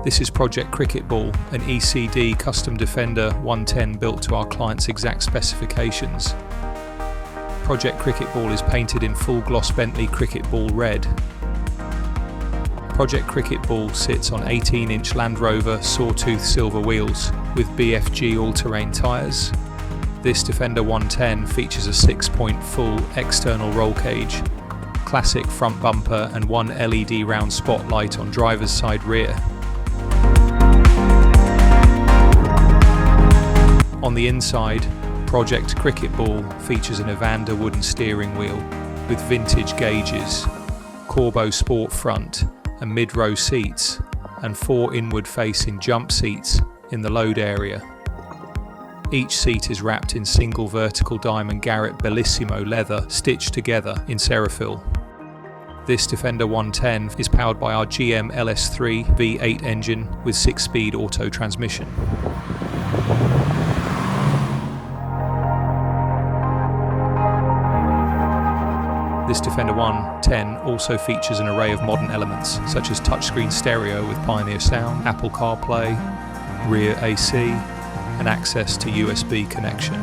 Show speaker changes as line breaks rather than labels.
This is Project Cricket Ball, an ECD custom Defender 110 built to our client's exact specifications. Project Cricket Ball is painted in full gloss Bentley Cricket Ball red. Project Cricket Ball sits on 18-inch Land Rover sawtooth silver wheels with BFG all-terrain tyres. This Defender 110 features a 6-point full external roll cage, classic front bumper and one LED round spotlight on driver's side rear. On the inside, Project Cricket Ball features an Evander wooden steering wheel with vintage gauges, Corbeau Sport front and mid-row seats, and 4 inward-facing jump seats in the load area. Each seat is wrapped in single vertical diamond Garrett Bellissimo leather stitched together in Ceraphil. This Defender 110 is powered by our GM LS3 V8 engine with 6-speed auto transmission. This Defender 110 also features an array of modern elements such as touchscreen stereo with Pioneer Sound, Apple CarPlay, rear AC, and access to USB connection.